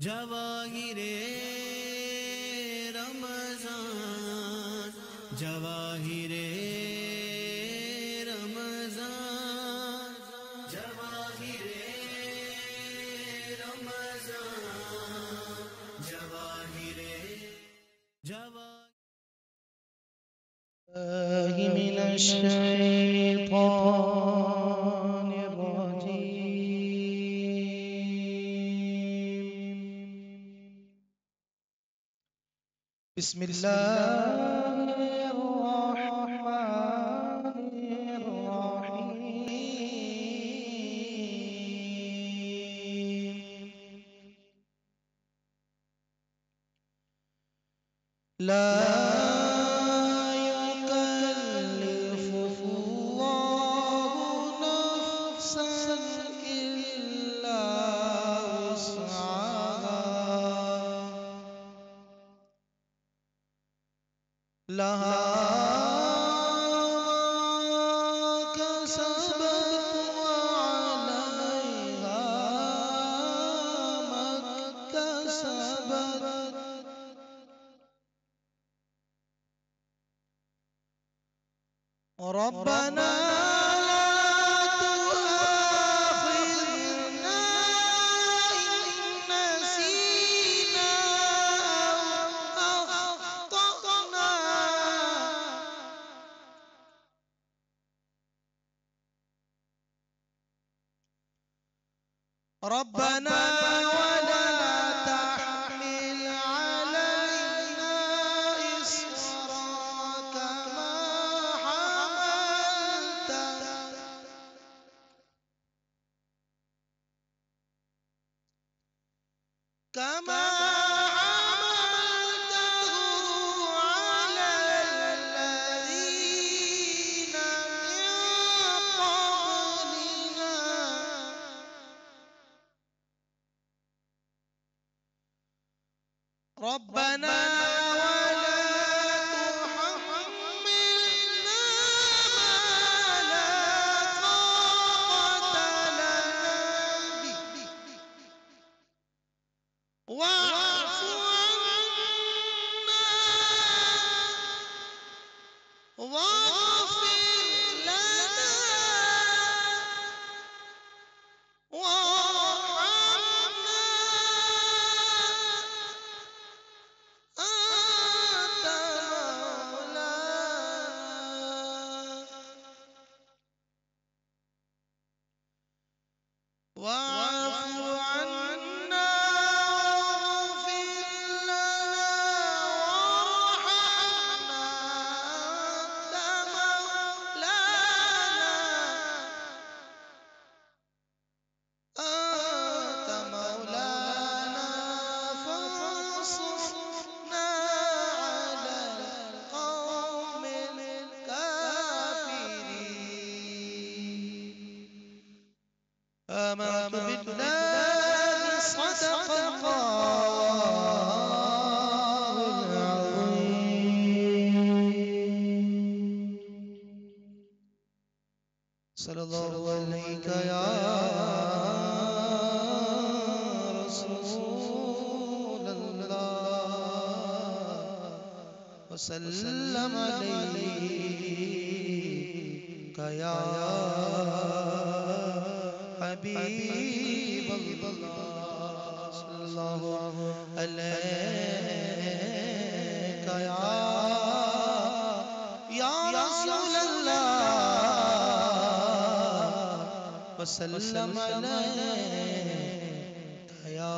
جواہر رمضان جواہر رمضان جواہر رمضان جواہر من الشيطان الرجيم بسم الله الرحمن الرحيم لا يكلف الله نفسا إلا وسعها لها ما كسبت وعليها ما اكتسبت ربنا لا تؤاخذنا إن نسينا أو أخطأنا ربنا ولا تحمل علينا إصرا كما حملته على الذين من قبلنا ربنا ولا تحملنا ما لا طاقة لنا به واعف عنا واغفر لنا وارحمنا أنت مولانا واعف عنا آمنت بالله صدق الله العظيم صلى الله عليك يا رسول الله وسلم عليك يا حبيب الله صلى الله عليك يا رسول الله وسلم عليك يا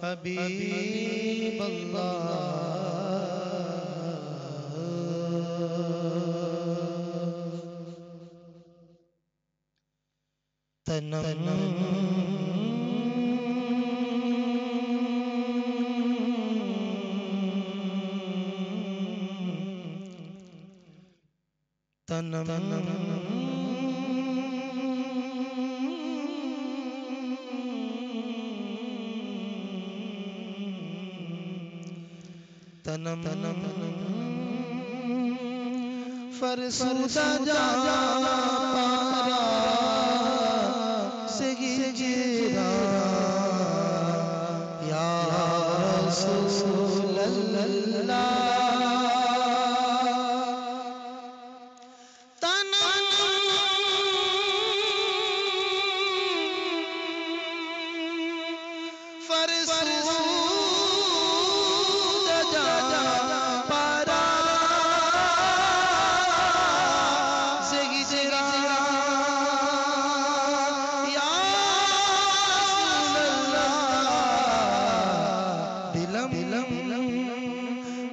حبيب الله فرسودا جا پارا سے گرا رسول اللہ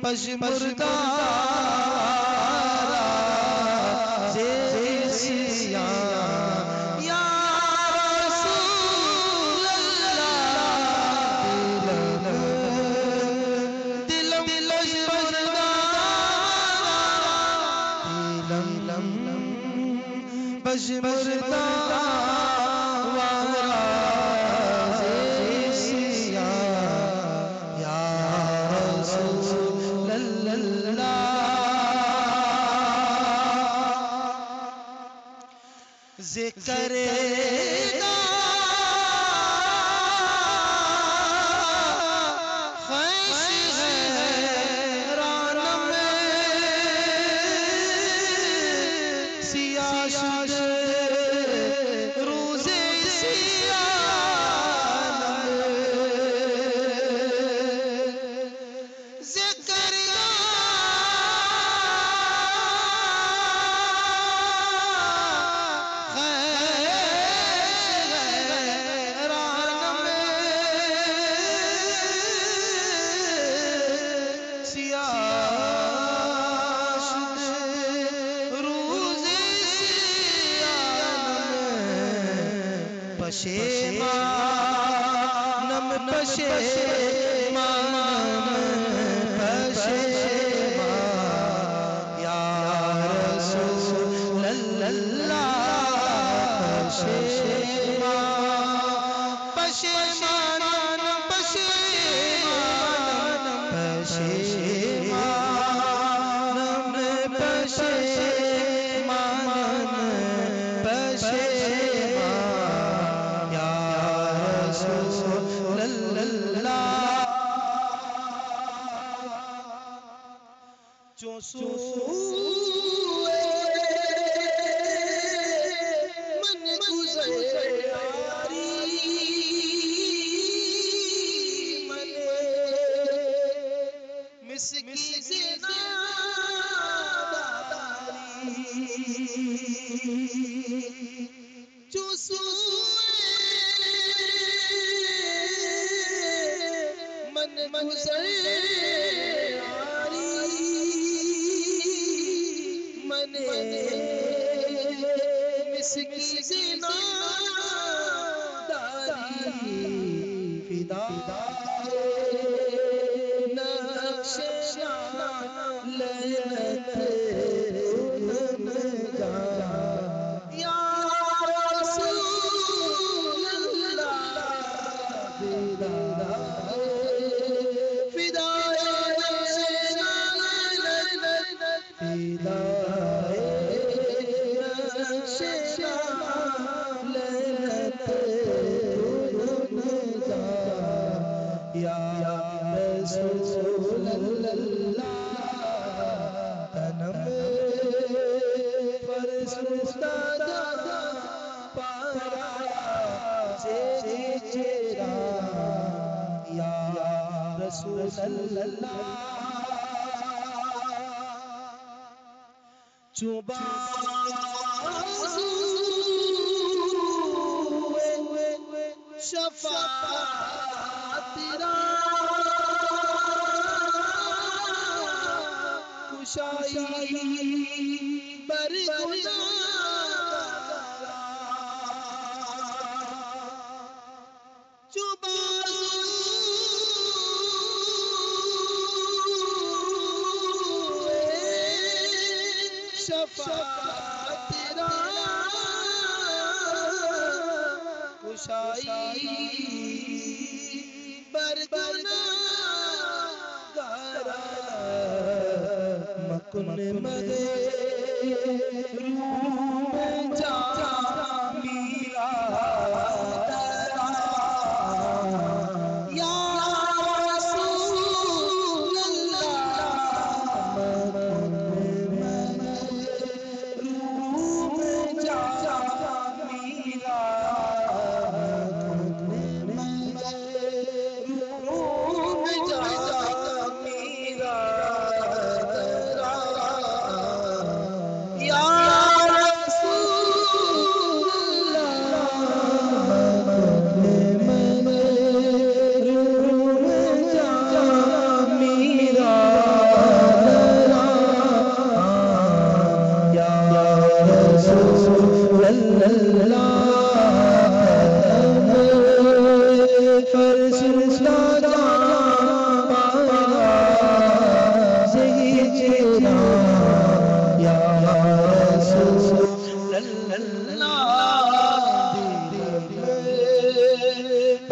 پشمردہ زیسیا یا رسول اللہ دلم پشمردہ پشمردہ ذکر پشیمانم پشیمانم پشیمان یا رسول اللہ پشیمان پشیمانم پشیمانم پشیمانم پشیمانم پشیمان رسول اللہ جو سوئے من گزاری من مسکی زناداری جو سوئے من من مسکی زناداری فدا نقش لعنت یا رسول اللہ فدا یا رسول اللہ تنم فرستا پارا سے چیرا یا رسول اللہ چوبا شفاعت را کشائی برگزار چوبا شفاعت را کشائی برگزار مکن مگے روح جا میرا یا رسول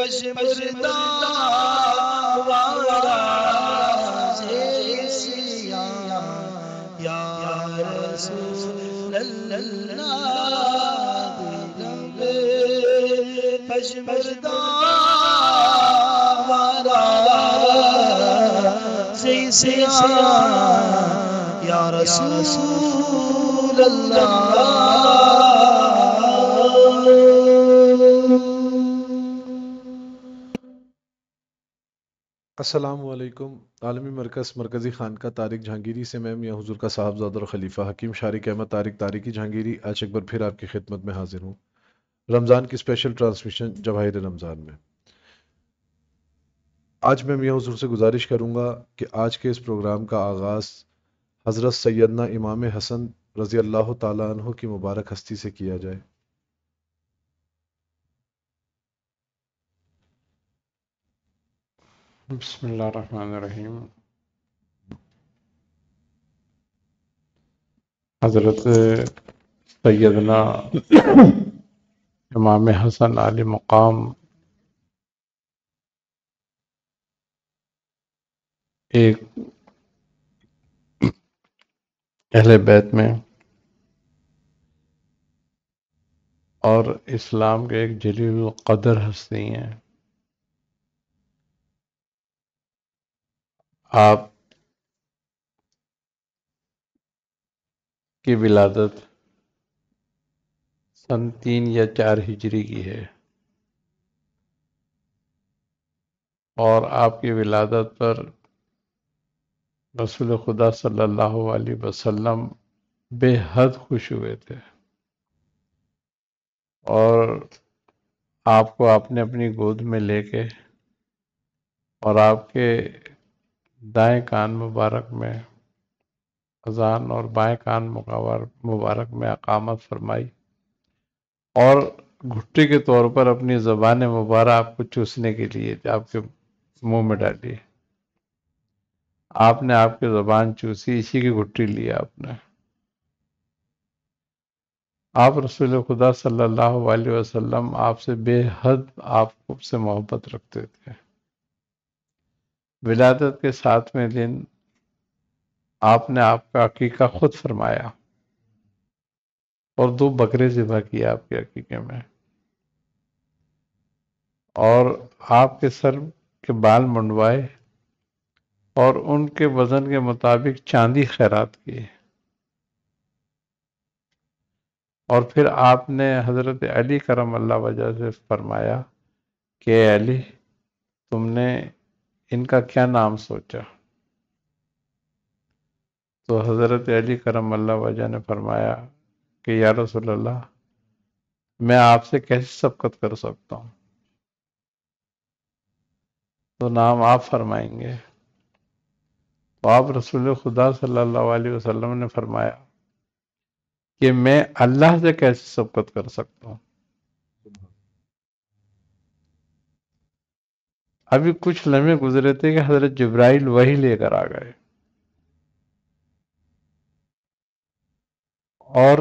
پشمردہ وارا سیا یا رسول اللہ دلم پشمردہ وارا سیا یا رسول اللہ. السلام علیکم. عالمی مرکز مرکزی خانقاہ طارق جہانگیری سے میں میاں حضور کا صاحبزادہ اور خلیفہ حکیم شارق احمد طارق طارقی جہانگیری آج ایک بار پھر آپ کی خدمت میں حاضر ہوں رمضان کی اسپیشل ٹرانسمیشن جواہر رمضان میں. آج میں میاں حضور سے گزارش کروں گا کہ آج کے اس پروگرام کا آغاز حضرت سیدنا امام حسن رضی اللہ تعالیٰ عنہ کی مبارک ہستی سے کیا جائے. بسم اللہ الرحمن الرحیم. حضرت سیدنا امام حسن علی مقام ایک اہل بیت میں اور اسلام کے ایک جلیل القدر ہستی ہیں. آپ کی ولادت سن 3 یا 4 ہجری کی ہے اور آپ کی ولادت پر رسول خدا صلی اللہ علیہ وسلم بے حد خوش ہوئے تھے اور آپ کو آپ نے اپنی گود میں لے کے اور آپ کے دائیں کان مبارک میں اذان اور بائیں کان مبارک میں اقامت فرمائی اور گھٹی کے طور پر اپنی زبان مبارک آپ کو چوسنے کے لیے آپ کے منہ میں ڈالی. آپ نے آپ کی زبان چوسی, اسی کی گھٹی لی آپ نے. آپ رسول خدا صلی اللہ علیہ وسلم آپ سے بے حد آپ سے محبت رکھتے تھے. ولادت کے 7ویں دن آپ نے آپ کا عقیقہ خود فرمایا اور 2 بکرے ذبح کیے آپ کے عقیقے میں اور آپ کے سر کے بال منڈوائے اور ان کے وزن کے مطابق چاندی خیرات کی. اور پھر آپ نے حضرت علی کرم اللہ وجہ سے فرمایا کہ اے علی تم نے ان کا کیا نام سوچا؟ تو حضرت علی کرم اللہ وجہ نے فرمایا کہ یا رسول اللہ میں آپ سے کیسے سبقت کر سکتا ہوں؟ تو نام آپ فرمائیں گے. تو آپ رسول خدا صلی اللہ علیہ وسلم نے فرمایا کہ میں اللہ سے کیسے سبقت کر سکتا ہوں؟ ابھی کچھ لمحے گزرے تھے کہ حضرت جبرائیل وحی لے کر آ گئے اور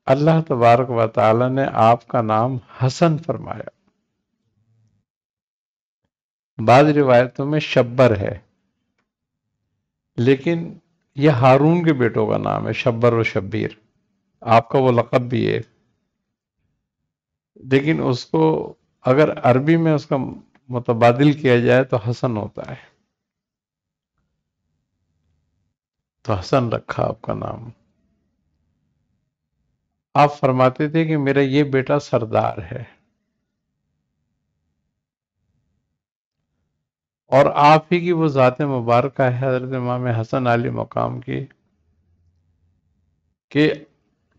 اللہ تبارک و تعالی نے آپ کا نام حسن فرمایا. بعض روایتوں میں شبر ہے لیکن یہ ہارون کے بیٹوں کا نام ہے, شبر و شبیر. آپ کا وہ لقب بھی ہے لیکن اس کو اگر عربی میں اس کا متبادل کیا جائے تو حسن ہوتا ہے, تو حسن رکھا آپ کا نام. آپ فرماتے تھے کہ میرا یہ بیٹا سردار ہے اور آپ ہی کی وہ ذات مبارکہ ہے حضرت امام حسن علی مقام کی کہ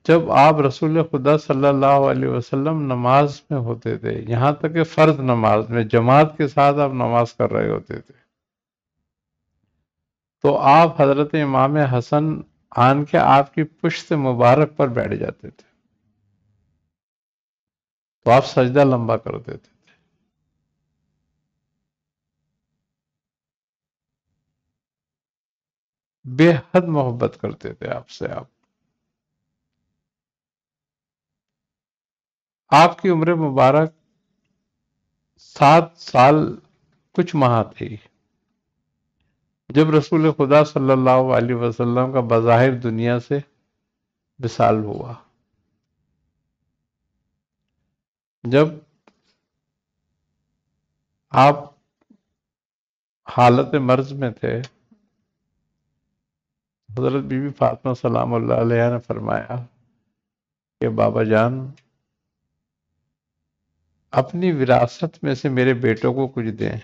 جب آپ رسول خدا صلی اللہ علیہ وسلم نماز میں ہوتے تھے, یہاں تک کہ فرض نماز میں جماعت کے ساتھ آپ نماز کر رہے ہوتے تھے, تو آپ حضرت امام حسن آن کے آپ کی پشت مبارک پر بیٹھ جاتے تھے تو آپ سجدہ لمبا کرتے تھے. بے حد محبت کرتے تھے آپ سے. آپ کی عمر مبارک 7 سال کچھ ماہ تھی جب رسول خدا صلی اللہ علیہ وسلم کا بظاہر دنیا سے وصال ہوا. جب آپ حالت مرض میں تھے، حضرت بی بی فاطمہ سلام اللہ علیہ نے فرمایا کہ بابا جان اپنی وراثت میں سے میرے بیٹوں کو کچھ دیں.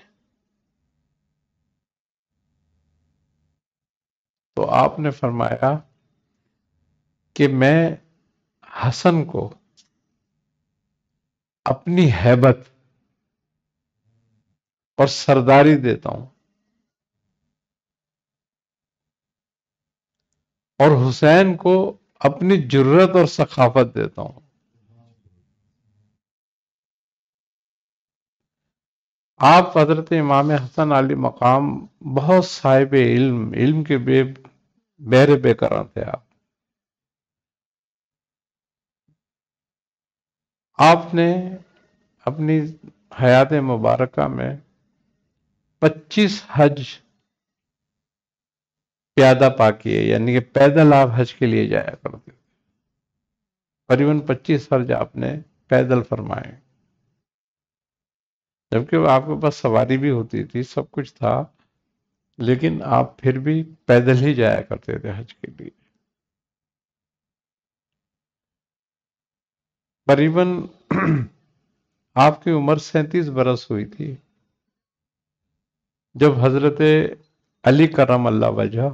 تو آپ نے فرمایا کہ میں حسن کو اپنی ہیبت اور سرداری دیتا ہوں اور حسین کو اپنی جرت اور سخاوت دیتا ہوں. آپ حضرت امام حسن علی مقام بہت صاحب علم کے بہرے بے قرار تھے. آپ نے اپنی حیات مبارکہ میں 25 حج پیادہ پا کیے، یعنی کہ پیدل آپ حج کے لیے جایا کرتے تھے. تقریباً 25 حج آپ نے پیدل فرمائے، جبکہ آپ کے پاس سواری بھی ہوتی تھی، سب کچھ تھا، لیکن آپ پھر بھی پیدل ہی جایا کرتے تھے حج کے لیے. تقریباً آپ کی عمر 37 برس ہوئی تھی جب حضرت علی کرم اللہ وجہ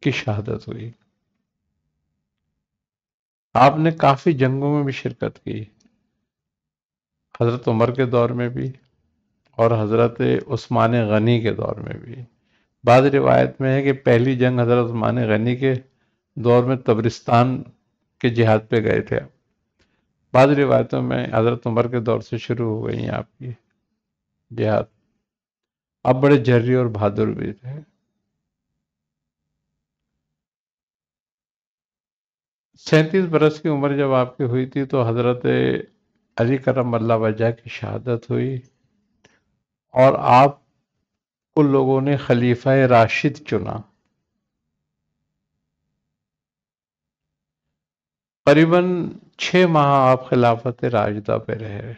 کی شہادت ہوئی. آپ نے کافی جنگوں میں بھی شرکت کی، حضرت عمر کے دور میں بھی اور حضرت عثمان غنی کے دور میں بھی. بعض روایت میں ہے کہ پہلی جنگ حضرت عثمان غنی کے دور میں تبرستان کے جہاد پہ گئے تھے. بعض روایتوں میں حضرت عمر کے دور سے شروع ہو گئی ہیں آپ کی جہاد. آپ بڑے جری اور بہادر بھی تھے. 37 برس کی عمر جب آپ کی ہوئی تھی تو حضرت علی کرم اللہ وجہ کی شہادت ہوئی اور آپ کو لوگوں نے خلیفہ راشد چنا. قریباً 6 ماہ آپ خلافت راشدہ پہ رہے.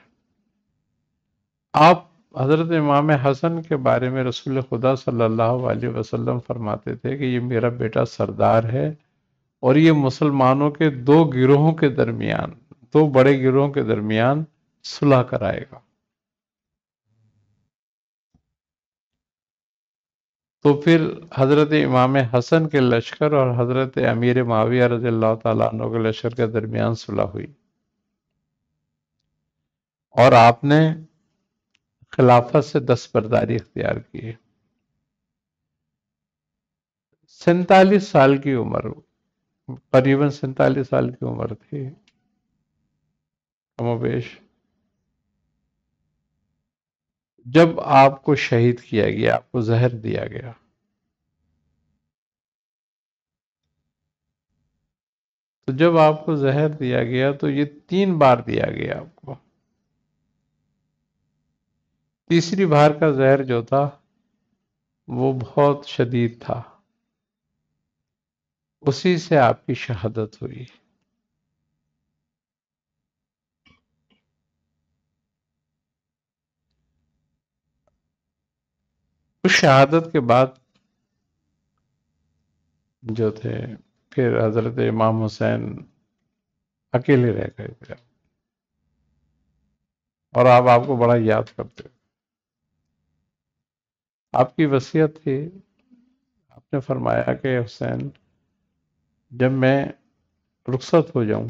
آپ حضرت امام حسن کے بارے میں رسول خدا صلی اللہ علیہ وسلم فرماتے تھے کہ یہ میرا بیٹا سردار ہے اور یہ مسلمانوں کے 2 گروہوں کے درمیان، 2 بڑے گروہوں کے درمیان صلح کرائے گا. تو پھر حضرت امام حسن کے لشکر اور حضرت امیر معاویہ رضی اللہ تعالیٰ عنہ کے لشکر کے درمیان صلح ہوئی اور آپ نے خلافت سے دستبرداری اختیار کی. 47 سال کی عمر، قریباً 47 سال کی عمر تھی کم و بیش، جب آپ کو شہید کیا گیا، آپ کو زہر دیا گیا. تو جب آپ کو زہر دیا گیا تو یہ 3 بار دیا گیا آپ کو. تیسری بار کا زہر جو تھا وہ بہت شدید تھا، اسی سے آپ کی شہادت ہوئی. اس شہادت کے بعد جو تھے پھر حضرت امام حسین اکیلے رہ گئے تھے اور آپ کو بڑا یاد کرتے. آپ کی وصیت تھی، آپ نے فرمایا کہ حسین جب میں رخصت ہو جاؤں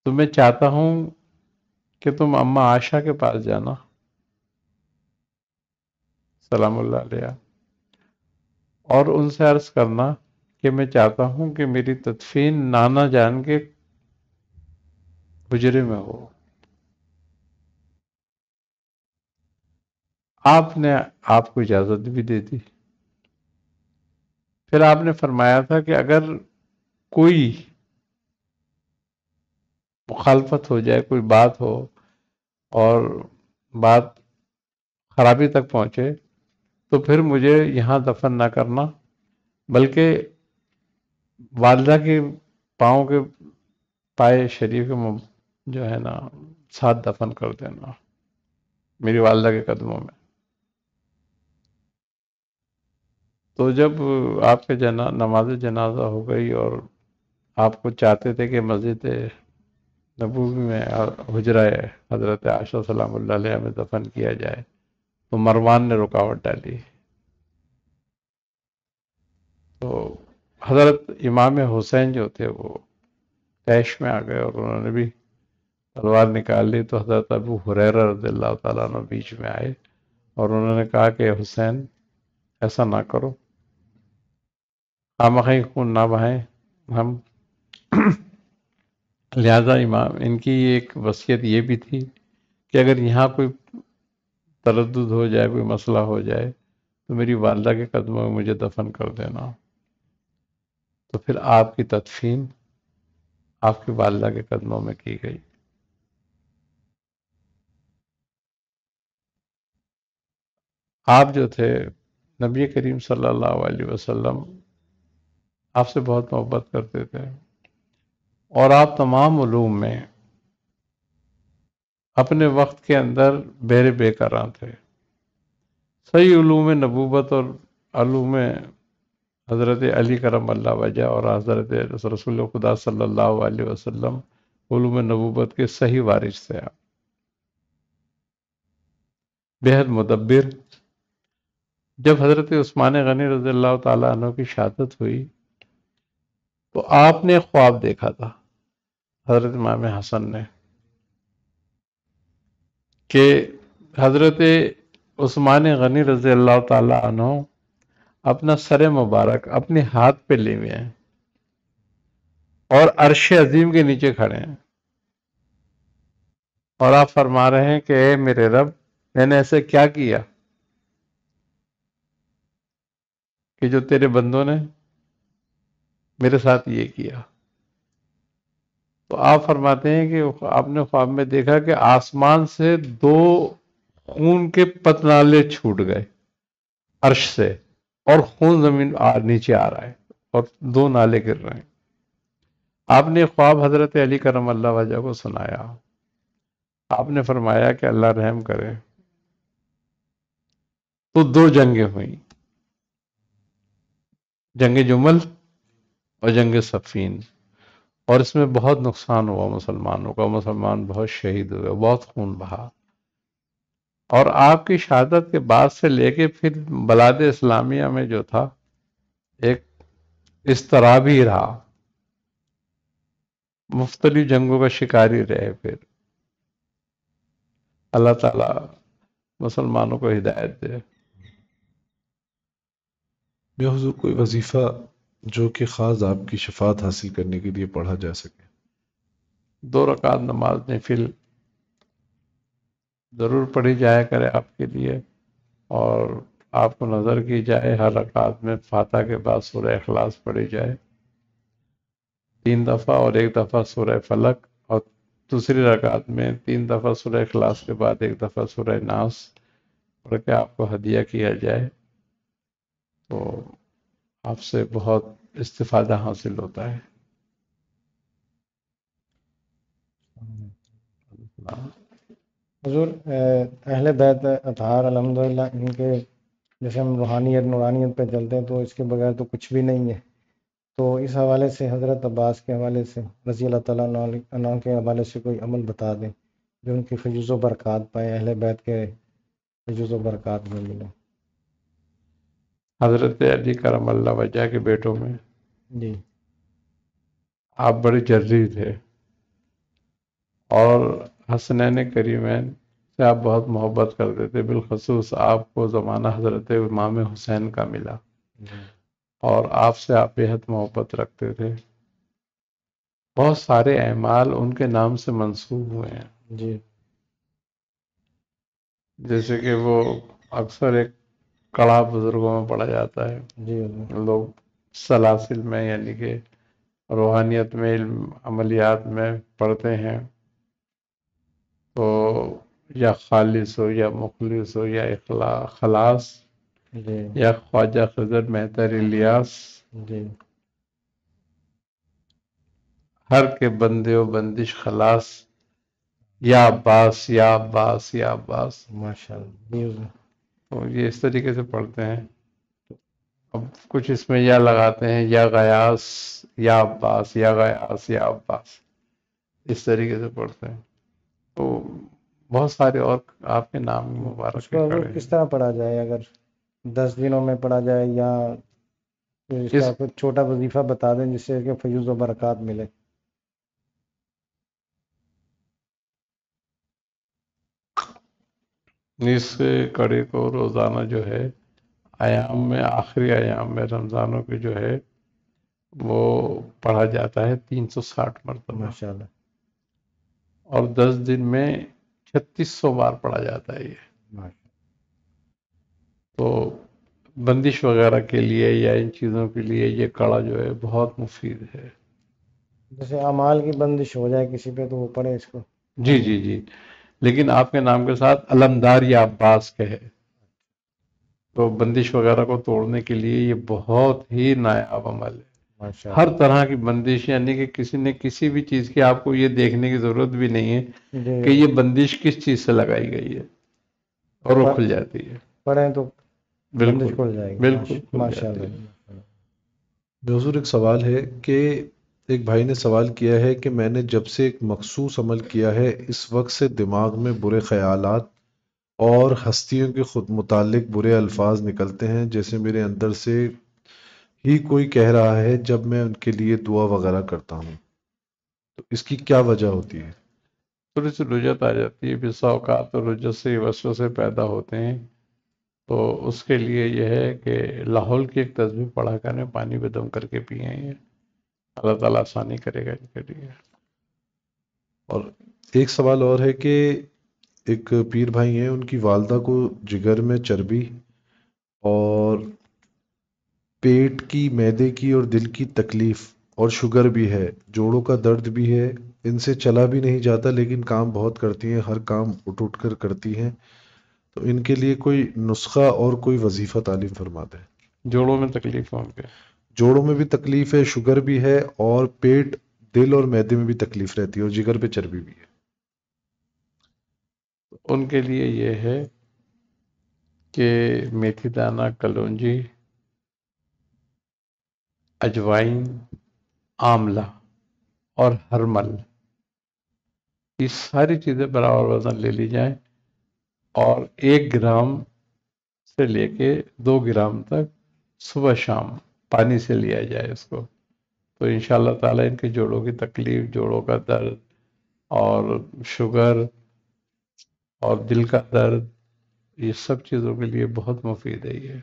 تو میں چاہتا ہوں کہ تم اماں عائشہ کے پاس جانا سلام اللہ علیہ اور ان سے عرض کرنا کہ میں چاہتا ہوں کہ میری تدفین نانا جان کے حجرے میں ہو. آپ نے آپ کو اجازت بھی دے دی. پھر آپ نے فرمایا تھا کہ اگر کوئی مخالفت ہو جائے، کوئی بات ہو اور بات خرابی تک پہنچے تو پھر مجھے یہاں دفن نہ کرنا بلکہ والدہ کے پاؤں کے پائے شریف جو ہے نا ساتھ دفن کر دینا میری والدہ کے قدموں میں۔ تو جب آپ کے نماز جنازہ ہو گئی اور آپ کو چاہتے تھے کہ مسجد نبوی میں حجرہ حضرت عائشہ سلام اللہ علیہ میں دفن کیا جائے تو مروان نے رکاوٹ ڈالی۔ تو حضرت امام حسین جو تھے وہ طیش میں آ گئے اور انہوں نے بھی تلوار نکال لی، تو حضرت ابو ہریرہ رضی اللہ تعالیٰ عنہ بیچ میں آئے اور انہوں نے کہا کہ حسین ایسا نہ کرو، خامخواہ خون نہ بہائیں ہم۔ لہذا امام ان کی ایک وصیت یہ بھی تھی کہ اگر یہاں کوئی تردد ہو جائے، کوئی مسئلہ ہو جائے تو میری والدہ کے قدموں میں مجھے دفن کر دینا۔ تو پھر آپ کی تدفین آپ کی والدہ کے قدموں میں کی گئی۔ آپ جو تھے نبی کریم صلی اللہ علیہ وسلم آپ سے بہت محبت کرتے تھے، اور آپ تمام علوم میں اپنے وقت کے اندر بے قرار تھے۔ صحیح علوم نبوت اور علوم حضرت علی کرم اللہ وجہ اور حضرت رسول خدا صلی اللہ علیہ وسلم علوم نبوت کے صحیح وارث تھے آپ، بےحد مدبر۔ جب حضرت عثمان غنی رضی اللہ تعالیٰ عنہ کی شہادت ہوئی تو آپ نے خواب دیکھا تھا حضرت امام حسن نے کہ حضرت عثمان غنی رضی اللہ تعالیٰ عنہ اپنا سر مبارک اپنے ہاتھ پہ لے ہوئے ہیں اور عرش عظیم کے نیچے کھڑے ہیں، اور آپ فرما رہے ہیں کہ اے میرے رب، میں نے ایسے کیا کیا کہ جو تیرے بندوں نے میرے ساتھ یہ کیا؟ تو آپ فرماتے ہیں کہ آپ نے خواب میں دیکھا کہ آسمان سے دو خون کے پتنالے چھوٹ گئے عرش سے، اور خون زمین نیچے آ رہا ہے اور دو نالے گر رہے ہیں۔ آپ نے خواب حضرت علی کرم اللہ وجہ کو سنایا، آپ نے فرمایا کہ اللہ رحم کرے۔ تو دو جنگیں ہوئیں، جنگ جمل اور جنگ صفین، اور اس میں بہت نقصان ہوا مسلمانوں کا، مسلمان بہت شہید ہوئے، بہت خون بہا۔ اور آپ کی شہادت کے بعد سے لے کے پھر بلاد اسلامیہ میں جو تھا ایک اضطرابی رہا، مختلف جنگوں کا شکاری رہے۔ پھر اللہ تعالیٰ مسلمانوں کو ہدایت دے۔ یا حضور کوئی وظیفہ جو کہ خاص آپ کی شفاعت حاصل کرنے کے لیے پڑھا جا سکے؟ 2 رکعت نماز نفل ضرور پڑھی جائے کرے آپ کے لیے، اور آپ کو نظر کی جائے ہر رکعت میں فاتحہ کے بعد سورہ اخلاص پڑھی جائے 3 دفعہ، اور 1 دفعہ سورہ فلق، اور دوسری رکعت میں 3 دفعہ سورہ اخلاص کے بعد 1 دفعہ سورہ ناس پڑھ کے آپ کو ہدیہ کیا جائے تو آپ سے بہت استفادہ حاصل ہوتا ہے۔ حضور اہل بیت اطہار الحمدللہ ان کے جیسے ہم روحانیت نورانیت پہ چلتے ہیں تو اس کے بغیر تو کچھ بھی نہیں ہے، تو اس حوالے سے حضرت عباس کے حوالے سے رضی اللہ تعالیٰ عنہ کے حوالے سے کوئی عمل بتا دیں جو ان کی فیض و برکات پائے، اہل بیت کے فیض و برکات میں ملے۔ حضرت علی کرم اللہ وجہ کے بیٹوں میں جی آپ بڑے جری تھے، اور حسنین کریمین سے آپ بہت محبت کرتے تھے، بالخصوص آپ کو زمانہ حضرت امام حسین کا ملا اور آپ سے آپ بےحد محبت رکھتے تھے۔ بہت سارے اعمال ان کے نام سے منسوب ہوئے ہیں، جی جیسے کہ وہ اکثر ایک کڑا بزرگوں میں پڑھا جاتا ہے، جی لوگ سلاسل میں یعنی کہ روحانیت میں، علم عملیات میں پڑھتے ہیں، تو یا خالص ہو یا مخلص ہو یا خلاص جی یا خواجہ خضر مہتر الیاس، جی ہر کے بندے و بندش خلاص، یا عباس یا عباس یا عباس۔ ماشاء اللہ تو یہ اس طریقے سے پڑھتے ہیں۔ اب کچھ اس میں یا لگاتے ہیں یا غیاس یا عباس یا غیاس یا عباس، اس طریقے سے پڑھتے ہیں۔ تو بہت سارے اور آپ کے نام اس مبارک کو کھڑے ہیں۔ کس طرح پڑھا جائے؟ اگر 10 دنوں میں پڑھا جائے، یا اس کا کچھ چھوٹا وظیفہ بتا دیں جس سے کہ فیوز و برکات ملے۔ اس کڑے کو روزانہ جو ہے ایام میں، آخری ایام میں رمضانوں کے جو ہے وہ پڑھا جاتا ہے 360 مرتبہ، ماشاء اللہ اور 10 دن میں 3600 بار پڑھا جاتا ہے یہ۔ تو بندش وغیرہ کے لیے یا ان چیزوں کے لیے یہ کڑا جو ہے بہت مفید ہے۔ جیسے اعمال کی بندش ہو جائے کسی پہ تو وہ پڑھے اس کو۔ جی جی جی، لیکن آپ کے نام کے ساتھ علمدار یا عباس کے ہے، تو بندش وغیرہ کو توڑنے کے لیے یہ بہت ہی نایاب عمل ہے۔ ماشاء ہر طرح کی بندش، یعنی کہ کسی نے کسی بھی چیز کی آپ کو یہ دیکھنے کی ضرورت بھی نہیں ہے اللہ کہ جی، یہ بندش کس چیز سے لگائی گئی ہے، اور وہ کھل جاتی ہے۔ پڑھیں تو بندش بالکل کھل جائے گی۔ بالکل کھل ماشاء جاتی اللہ ہے۔ حضور ایک سوال ہے کہ ایک بھائی نے سوال کیا ہے کہ میں نے جب سے ایک مخصوص عمل کیا ہے اس وقت سے دماغ میں برے خیالات اور ہستیوں کے خود متعلق برے الفاظ نکلتے ہیں، جیسے میرے اندر سے ہی کوئی کہہ رہا ہے جب میں ان کے لیے دعا وغیرہ کرتا ہوں، تو اس کی کیا وجہ ہوتی ہے؟ تھوڑی سی رجت آ جاتی ہے، بسا اوقات تو رجت سے وسوسے پیدا ہوتے ہیں، تو اس کے لیے یہ ہے کہ لاہور کی ایک تسبیح پڑھا کریں، پانی پہ دم کر کے پئیں، یہ اللہ تعالیٰ آسانی کرے گا ان کے لیے۔ اور ایک سوال اور ہے کہ ایک پیر بھائی ہیں، ان کی والدہ کو جگر میں چربی اور پیٹ کی، معدے کی اور دل کی تکلیف اور شوگر بھی ہے، جوڑوں کا درد بھی ہے، ان سے چلا بھی نہیں جاتا، لیکن کام بہت کرتی ہیں، ہر کام اٹھ اٹھ کر کرتی ہیں، تو ان کے لیے کوئی نسخہ اور کوئی وظیفہ تعلیم فرما دیں۔ جوڑوں میں تکلیف ہوں گے، جوڑوں میں بھی تکلیف ہے، شوگر بھی ہے، اور پیٹ، دل اور معدے میں بھی تکلیف رہتی ہے، اور جگر پہ چربی بھی ہے۔ ان کے لیے یہ ہے کہ میتھی دانہ، کلونجی، اجوائن، آملہ اور ہرمل، یہ ساری چیزیں برابر وزن لے لی جائیں، اور 1 گرام سے لے کے 2 گرام تک صبح شام پانی سے لیا جائے اس کو، تو انشاءاللہ تعالیٰ ان کے جوڑوں کی تکلیف، جوڑوں کا درد اور شوگر اور دل کا درد، یہ سب چیزوں کے لیے بہت مفید ہے یہ۔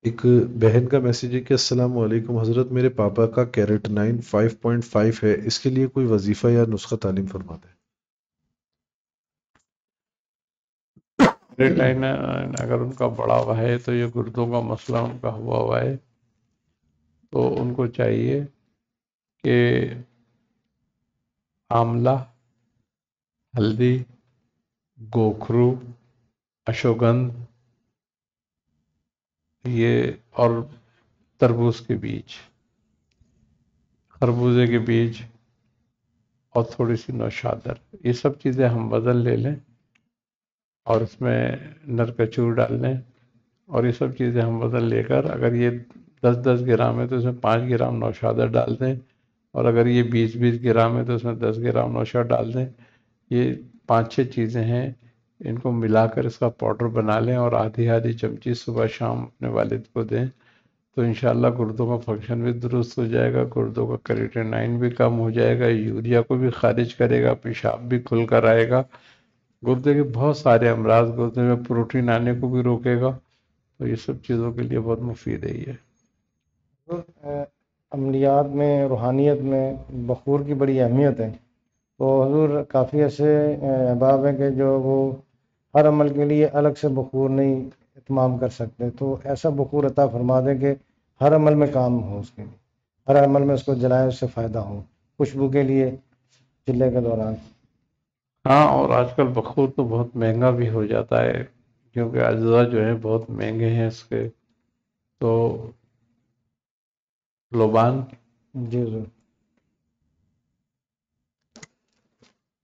ایک بہن کا میسیج ہے کہ السلام علیکم حضرت، میرے پاپا کا کیریٹنائن 5.5 ہے، اس کے لیے کوئی وظیفہ یا نسخہ تعلیم فرما دیں۔ کریٹائن اگر ان کا بڑا ہوا ہے تو یہ گردوں کا مسئلہ ان کا ہوا ہے، تو ان کو چاہیے کہ آملہ، ہلدی، گوکھرو، اشوگندھ، یہ اور تربوز کے بیج، خربوزے کے بیج اور تھوڑی سی نوشادر، یہ سب چیزیں ہم بدل لے لیں اور اس میں نرکچور ڈال لیں، اور یہ سب چیزیں ہم بدل لے کر، اگر یہ 10 گرام ہے تو اس میں 5 گرام نوشادر ڈال دیں، اور اگر یہ 20 گرام ہے تو اس میں 10 گرام نوشادر ڈال دیں۔ یہ 5-6 چیزیں ہیں، ان کو ملا کر اس کا پاؤڈر بنا لیں، اور آدھی چمچی صبح شام اپنے والد کو دیں، تو انشاءاللہ گردوں کا فنکشن بھی درست ہو جائے گا، گردوں کا کریٹینائن بھی کم ہو جائے گا، یوریا کو بھی خارج کرے گا، پیشاب بھی کھل کر آئے گا، گردے کے بہت سارے امراض، گردے میں پروٹین آنے کو بھی روکے گا، تو یہ سب چیزوں کے لیے بہت مفید ہے یہ۔ عملیات میں، روحانیت میں بخور کی بڑی اہمیت ہے، تو حضور کافی ایسے احباب ہیں کہ جو وہ ہر عمل کے لیے الگ سے بخور نہیں اتمام کر سکتے، تو ایسا بخور عطا فرما دیں کہ ہر عمل میں کام ہو، اس کے لیے ہر عمل میں اس کو جلائے، اس سے فائدہ ہو، خوشبو کے لیے چلے کے دوران۔ ہاں، اور آج کل بخور تو بہت مہنگا بھی ہو جاتا ہے، کیونکہ اجزاء جو ہیں بہت مہنگے ہیں اس کے. تو لوبان، جی حضور.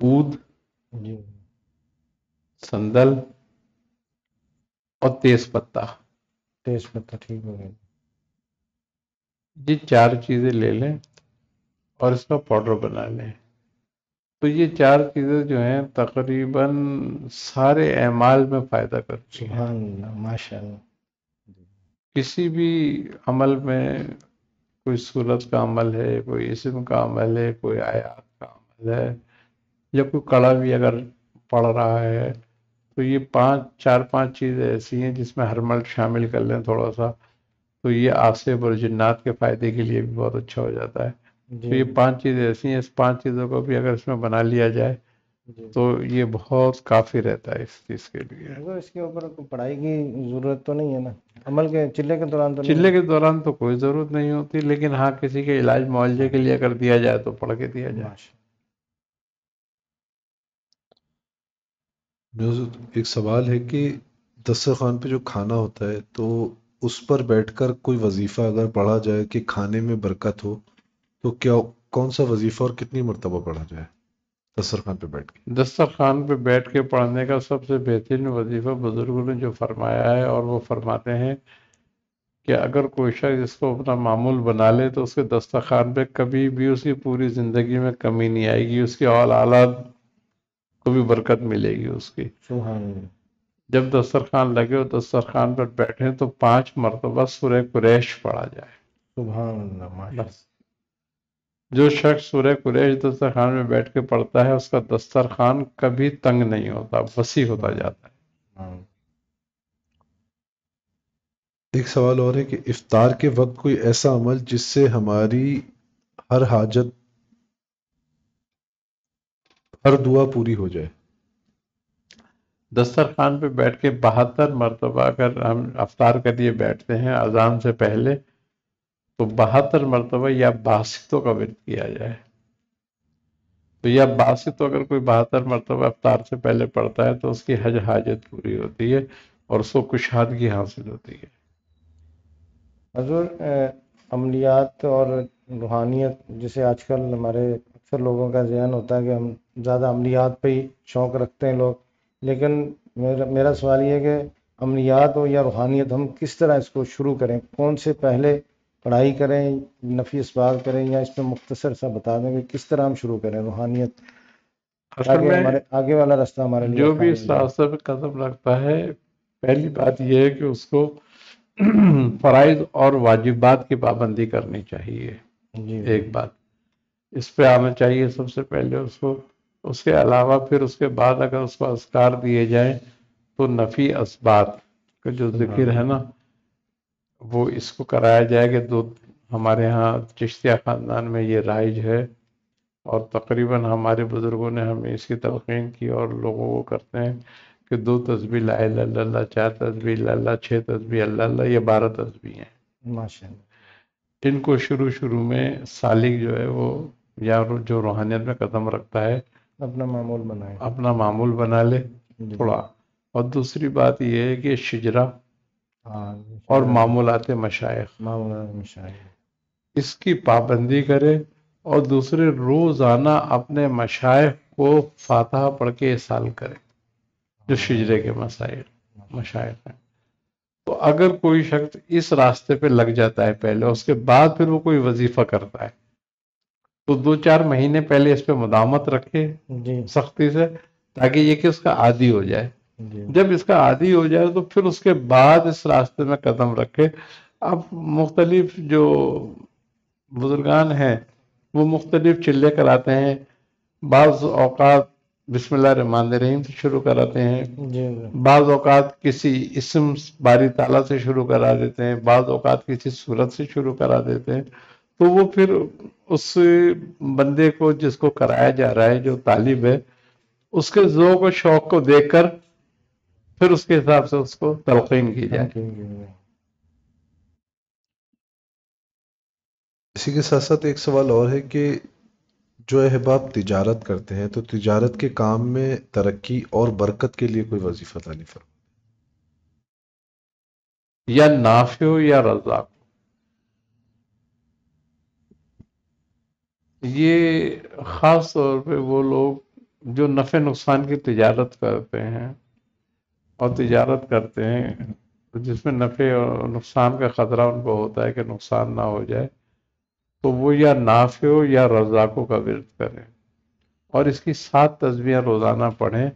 عود، جی سندل اور تیز پتہ، تیز پتہ ٹھیک ہو گیا. یہ 4 چیزیں لے لیں اور اس کا پاؤڈر بنا لیں. تو یہ 4 چیزیں جو ہیں تقریباً سارے اعمال میں فائدہ کرتی ہیں. سبحان اللہ، ماشاء اللہ. کسی بھی عمل میں، کوئی صورت کا عمل ہے، کوئی اسم کا عمل ہے، کوئی آیات کا عمل ہے، یا کوئی کڑا بھی اگر پڑھ رہا ہے، تو یہ 4-5 چیزیں ایسی ہیں جس میں ہر عمل شامل کر لیں تھوڑا سا، تو یہ آصف اور جنات کے فائدے کے لیے بھی بہت اچھا ہو جاتا ہے. تو جی یہ 5 چیزیں ایسی ہیں، اس 5 چیزوں کو بھی اگر اس میں بنا لیا جائے جی. تو یہ بہت کافی رہتا ہے اس چیز کے لیے. حضور اس کے اوپر کوئی پڑھائی کی ضرورت تو نہیں ہے نا، عمل کے چلے کے دوران تو نہیں چلے ہے؟ کے دوران تو کوئی ضرورت نہیں ہوتی، لیکن ہاں کسی کے علاج معالجے کے لیے اگر دیا جائے تو پڑھ کے دیا جائے. ماشاء ایک سوال ہے کہ دسترخوان پہ جو کھانا ہوتا ہے تو اس پر بیٹھ کر کوئی وظیفہ اگر پڑھا جائے کہ کھانے میں برکت ہو، تو کیا کون سا وظیفہ اور کتنی مرتبہ پڑھا جائے دسترخوان پہ بیٹھ کے؟ دسترخوان پہ بیٹھ کے پڑھنے کا سب سے بہترین وظیفہ بزرگوں نے جو فرمایا ہے، اور وہ فرماتے ہیں کہ اگر کوئی شخص اس کو اپنا معمول بنا لے تو اس کے دسترخوان پہ کبھی بھی اس کی پوری زندگی میں کمی نہیں آئے گی، اس کی اولاد کو بھی برکت ملے گی اس کی. سبحان اللہ. جب دسترخوان لگے اور دسترخوان پر بیٹھیں تو 5 مرتبہ سورہ قریش پڑھا جائے. سبحان اللہ، ماشاء بس جو شخص سورہ قریش دسترخوان میں بیٹھ کے پڑھتا ہے اس کا دسترخوان کبھی تنگ نہیں ہوتا، وسیع ہوتا جاتا ہے. اللہ. ایک سوال اور ہے کہ افطار کے وقت کوئی ایسا عمل جس سے ہماری ہر حاجت، ہر دعا پوری ہو جائے. دسترخوان پہ بیٹھ کے 72 مرتبہ اگر ہم افطار کے لیے بیٹھتے ہیں اذان سے پہلے، تو 72 مرتبہ یا باسطوں کا ورد کیا جائے. تو یا باسط اگر کوئی 72 مرتبہ افطار سے پہلے پڑھتا ہے تو اس کی حج حاجت پوری ہوتی ہے اور اس کو کشادگی حاصل ہوتی ہے. حضور عملیات اور روحانیت، جسے آج کل ہمارے اکثر لوگوں کا ذہن ہوتا ہے کہ ہم زیادہ عملیات پہ ہی شوق رکھتے ہیں لوگ، لیکن میرا سوال یہ ہے کہ عملیات ہو یا روحانیت، ہم کس طرح اس کو شروع کریں؟ کون سے پہلے پڑھائی کریں، نفی اسبات کریں، یا اس میں مختصر سا بتا دیں کہ کس طرح ہم شروع کریں روحانیت، اصل تاکہ میں ہمارے آگے والا راستہ ہمارے لیے جو بھی آسان ہو اس جائے؟ راستے پہ قدم رکھتا ہے، پہلی بات یہ ہے کہ اس کو فرائض اور واجبات کی پابندی کرنی چاہیے. جی ایک بات اس پہ آنا چاہیے سب سے پہلے اس کو. اس کے علاوہ پھر اس کے بعد اگر اس کو اذکار دیے جائیں تو نفی اسبات کا جو ذکر ہے نا وہ اس کو کرایا جائے کہ ہمارے ہاں چشتیہ خاندان میں یہ رائج ہے، اور تقریباً ہمارے بزرگوں نے ہمیں اس کی تلقین کی اور لوگوں کو کرتے ہیں کہ 2 تسبیح لا الہ الا اللہ، 4 تسبیح لا اللہ، 6 تسبیح اللہ اللہ، یہ 12 تسبیح ہیں. ماشاء اللہ. ان کو شروع میں سالک جو ہے وہ یا جو روحانیت میں قدم رکھتا ہے اپنا معمول بنائیں. اپنا معمول بنا لے جی. تھوڑا. اور دوسری بات یہ ہے کہ شجرہ ہاں، اور معمولات مشائخ معمولات مشاہیر، اس کی پابندی کرے، اور دوسرے روزانہ اپنے مشائخ کو فاتحہ پڑھ کے احسال کرے جو شجرے کے مشائخ ہیں. تو اگر کوئی شخص اس راستے پہ لگ جاتا ہے پہلے، اس کے بعد پھر وہ کوئی وظیفہ کرتا ہے، تو 2-4 مہینے پہلے اس پہ مداومت رکھے جی سختی سے، تاکہ یہ کہ اس کا عادی ہو جائے. جی. جب اس کا عادی ہو جائے تو پھر اس کے بعد اس راستے میں قدم رکھے. اب مختلف جو بزرگان ہیں وہ مختلف چلے کراتے ہیں. بعض اوقات بسم اللہ الرحمن الرحیم سے شروع کراتے ہیں، جی. بعض اوقات کسی اسم باری تعالیٰ سے شروع کرا دیتے ہیں، بعض اوقات کسی صورت سے شروع کرا دیتے ہیں. تو وہ پھر اس بندے کو جس کو کرایا جا رہا ہے، جو طالب ہے، اس کے ذوق و شوق کو دیکھ کر پھر اس کے حساب سے اس کو تلقین کی جائے. اسی کے ساتھ ساتھ ایک سوال اور ہے کہ جو احباب تجارت کرتے ہیں تو تجارت کے کام میں ترقی اور برکت کے لیے کوئی وظیفہ تعلیم فرما. یا نافع ہو یا رزاق. یہ خاص طور پہ وہ لوگ جو نفع نقصان کی تجارت کرتے ہیں اور تجارت کرتے ہیں جس میں نفع اور نقصان کا خطرہ ان کو ہوتا ہے کہ نقصان نہ ہو جائے، تو وہ یا نافع ہو یا رزاقوں کا ورد کریں اور اس کی 7 تسبیحیں روزانہ پڑھیں،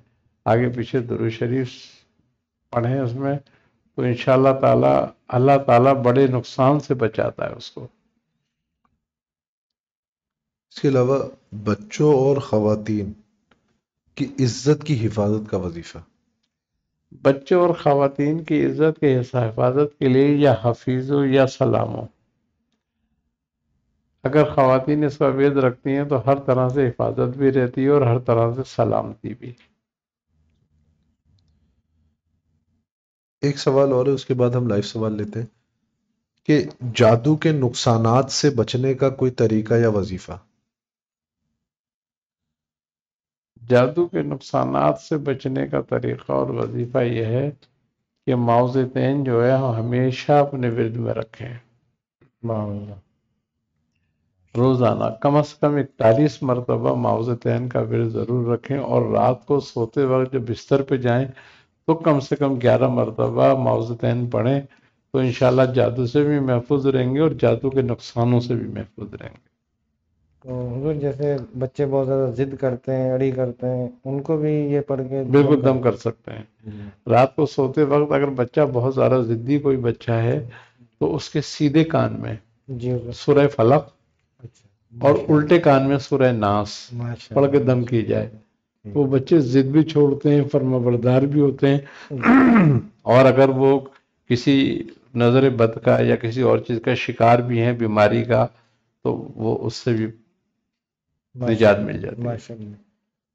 آگے پیچھے درود شریف پڑھیں اس میں، تو انشاءاللہ تعالی اللہ تعالیٰ بڑے نقصان سے بچاتا ہے اس کو. اس کے علاوہ بچوں اور خواتین کی عزت کی حفاظت کا وظیفہ. بچوں اور خواتین کی عزت کے حفاظت کے لیے یا حفیظ ہو یا سلام ہو. اگر خواتین اس کا وید رکھتی ہیں تو ہر طرح سے حفاظت بھی رہتی ہے اور ہر طرح سے سلامتی بھی. ایک سوال اور ہے، اس کے بعد ہم لائیو سوال لیتے ہیں کہ جادو کے نقصانات سے بچنے کا کوئی طریقہ یا وظیفہ. جادو کے نقصانات سے بچنے کا طریقہ اور وظیفہ یہ ہے کہ معوذتین جو ہے ہم ہمیشہ اپنے ورد میں رکھیں، روزانہ کم از کم 41 مرتبہ معوذتین کا ورد ضرور رکھیں، اور رات کو سوتے وقت جب بستر پہ جائیں تو کم سے کم 11 مرتبہ معوذتین پڑھیں، تو انشاءاللہ جادو سے بھی محفوظ رہیں گے اور جادو کے نقصانوں سے بھی محفوظ رہیں گے. تو حضور جیسے بچے بہت زیادہ ضد کرتے ہیں، اڑی کرتے ہیں، ان کو بھی یہ پڑھ کے بالکل دم کر سکتے ہیں. رات کو سوتے وقت اگر بچہ بہت زیادہ ضدی کوئی بچہ ہے تو اس کے سیدھے کان میں جی حضور. سورہ فلق اچھا اور الٹے کان میں سورہ ناس ماشاء پڑھ کے دم کی جائے. وہ بچے ضد بھی چھوڑتے ہیں، فرما بردار بھی ہوتے ہیں، اور اگر وہ کسی نظر بد کا یا کسی اور چیز کا شکار بھی ہیں، بیماری کا، تو وہ اس سے بھی نجات مل جاتی ہے. ماشاء اللہ.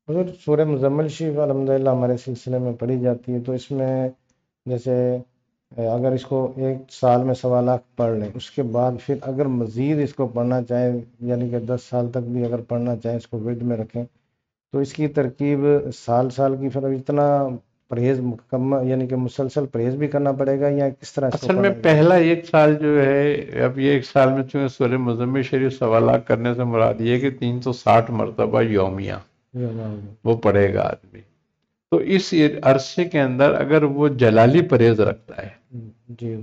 حضور سورہ مزمل شریف الحمدللہ ہمارے سلسلے میں پڑھی جاتی ہے، تو اس میں جیسے اگر اس کو 1 سال میں 1.25 لاکھ پڑھ لیں، اس کے بعد پھر اگر مزید اس کو پڑھنا چاہیں، یعنی کہ 10 سال تک بھی اگر پڑھنا چاہیں، اس کو ورد میں رکھیں، تو اس کی ترکیب سال کی پھر اتنا پرہیز مکمل، یعنی کہ مسلسل پرہیز بھی کرنا پڑے گا، یا کس طرح اس کو اصل میں پڑھنا ہے؟ پہلا 1 سال جو ہے، اب یہ 1 سال میں چونکہ سورہ مزمل شریف 1.25 لاکھ کرنے سے مراد یہ کہ 360 مرتبہ یومیہ وہ پڑھے گا آدمی. تو اس عرصے کے اندر اگر وہ جلالی پرہیز رکھتا ہے، جی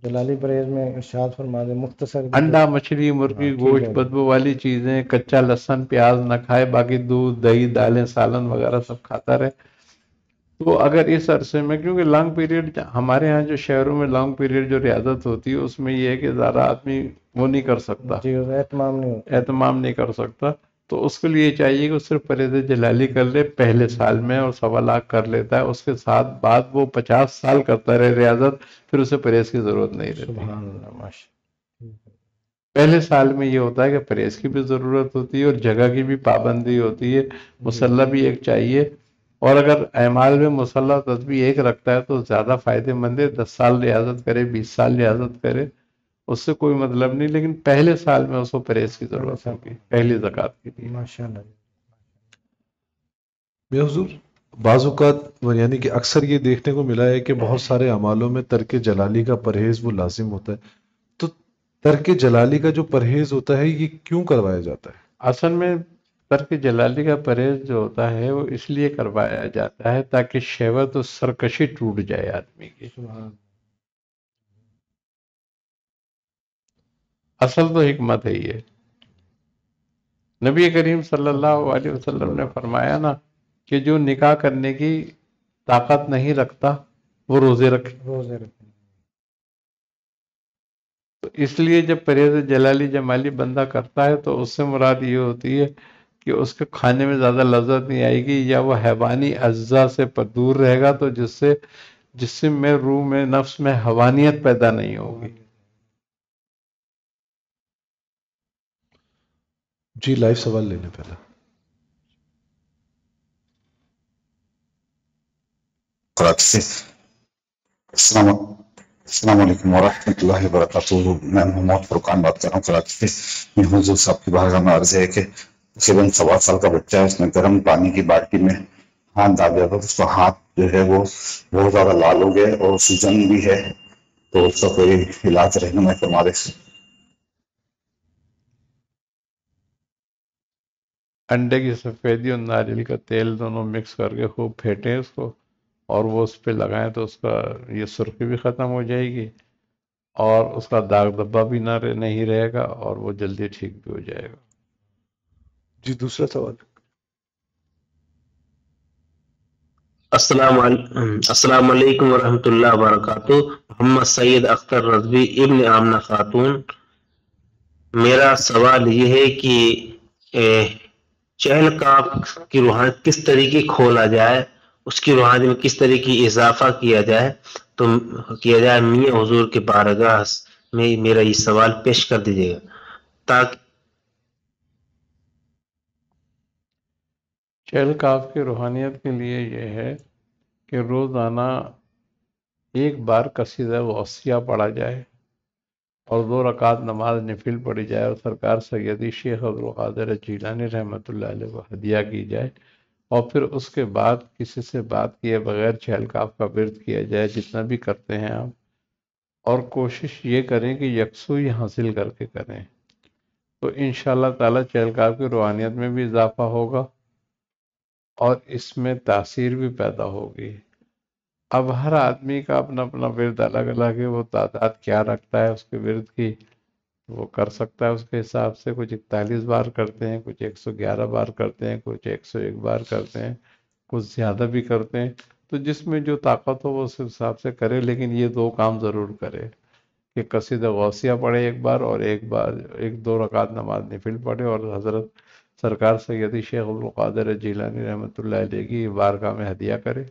جلالی پرہیز میں ارشاد فرما دیں مختصر انڈا، مچھلی، مرغی، ٹھیک گوشت، ہے. بدبو والی چیزیں، کچا لہسن، پیاز نہ کھائے، باقی دودھ، دہی، دالیں، سالن وغیرہ سب کھاتا رہے. تو اگر اس عرصے میں، کیونکہ لانگ پیریڈ ہمارے ہاں جو شہروں میں لانگ پیریڈ جو ریاضت ہوتی ہے اس میں یہ ہے کہ زیادہ آدمی وہ نہیں کر سکتا، جی اہتمام نہیں ہوتا. اہتمام نہیں کر سکتا. تو اس کے لیے چاہیے کہ وہ صرف پرہیز جلالی کر لے پہلے سال میں، اور 1.25 لاکھ کر لیتا ہے، اس کے ساتھ بعد وہ 50 سال کرتا رہے ریاضت، پھر اسے پرہیز کی ضرورت نہیں رہتی. سبحان اللہ ماشاء. پہلے سال میں یہ ہوتا ہے کہ پرہیز کی بھی ضرورت ہوتی ہے اور جگہ کی بھی پابندی ہوتی ہے، مصلی بھی ایک چاہیے، اور اگر اعمال میں مصلی تسبیح ایک رکھتا ہے تو زیادہ فائدہ مند ہے. 10 سال ریاضت کرے، 20 سال ریاضت کرے، اس سے کوئی مطلب نہیں، لیکن پہلے سال میں اس کو پرہیز کی ضرورت ہوگی، پہلی زکوٰۃ کے لیے. ماشاء اللہ. بے حضور بعض اوقات یعنی کہ اکثر یہ دیکھنے کو ملا ہے کہ بہت سارے اعمالوں میں ترک جلالی کا پرہیز وہ لازم ہوتا ہے، تو ترک جلالی کا جو پرہیز ہوتا ہے یہ کیوں کروایا جاتا ہے؟ اصل میں ترک جلالی کا پرہیز جو ہوتا ہے وہ اس لیے کروایا جاتا ہے تاکہ شہوت و سرکشی ٹوٹ جائے آدمی کی. اصل تو حکمت ہے یہ. نبی کریم صلی اللہ علیہ وسلم نے فرمایا نا کہ جو نکاح کرنے کی طاقت نہیں رکھتا وہ روزے رکھے. تو اس لیے جب پرہیز جلالی جمالی بندہ کرتا ہے تو اس سے مراد یہ ہوتی ہے کہ اس کے کھانے میں زیادہ لذت نہیں آئے گی، یا وہ حیوانی اجزاء سے دور رہے گا، تو جس سے میں روح میں نفس میں حیوانیت پیدا نہیں ہوگی. جی لائیو سوال لینے پہلا. السلام علیکم. السلام علیکم ورحمۃ اللہ وبرکاتہ. میں محمد فرقان بات کر رہا ہوں کراچی سے. یہ حضور صاحب کی بارگاہ میں عرض ہے کہ تقریباً 7.25 سال کا بچہ ہے، اس نے گرم پانی کی بالٹی میں ہاتھ ڈال دیا تھا، اس کا ہاتھ جو ہے وہ بہت زیادہ لال ہو گیا اور سوجن بھی ہے، تو اس کا کوئی علاج رہنمائی فرما دے. انڈے کی سفیدی اور ناریل کا تیل دونوں مکس کر کے خوب پھیٹیں اس کو، اور وہ اس پہ لگائیں تو اس کا یہ سرخی بھی ختم ہو جائے گی، اور اس کا داغ دھبا بھی نہیں رہے گا، اور وہ جلدی ٹھیک بھی ہو جائے گا. جی دوسرا سوال. السلام علیکم ورحمۃ اللہ وبرکاتہ. محمد سید اختر رضوی ابن آمنہ خاتون. میرا سوال یہ ہے کہ چہل کاف کی روحانیت کس طریقے کھولا جائے، اس کی روحانیت میں کس طریقے اضافہ کیا جائے میاں حضور کے بارگاہ میں میرا یہ سوال پیش کر دیجیے گا تاکہ چہل کاف کی روحانیت کے لیے یہ ہے کہ روزانہ ایک بار قصیدہ غوثیہ پڑھا جائے، اور 2 رکعت نماز نفل پڑھی جائے، اور سرکار سیدی شیخ عبدالقادر جیلانی رحمۃ اللہ علیہ کو ہدیہ کی جائے، اور پھر اس کے بعد کسی سے بات کیے بغیر چہل کاف کا ورد کیا جائے جتنا بھی کرتے ہیں آپ، اور کوشش یہ کریں کہ یکسوئی حاصل کر کے کریں، تو انشاءاللہ تعالی چہل کاف کی روحانیت میں بھی اضافہ ہوگا اور اس میں تاثیر بھی پیدا ہوگی. اب ہر آدمی کا اپنا اپنا ورد الگ الگ ہے، وہ تعداد کیا رکھتا ہے اس کے ورد کی وہ کر سکتا ہے اس کے حساب سے. کچھ 41 بار کرتے ہیں، کچھ 111 بار کرتے ہیں، کچھ 101 بار کرتے ہیں، کچھ زیادہ بھی کرتے ہیں. تو جس میں جو طاقت ہو وہ اس حساب سے کرے، لیکن یہ 2 کام ضرور کرے کہ قصیدہ غوثیہ پڑھے ایک بار، اور ایک 2 رکعت نماز نفل پڑھے، اور حضرت سرکار سیدی شیخ عبدالقادر جیلانی رحمۃ اللہ علیہ کی بارگاہ میں ہدیہ کرے.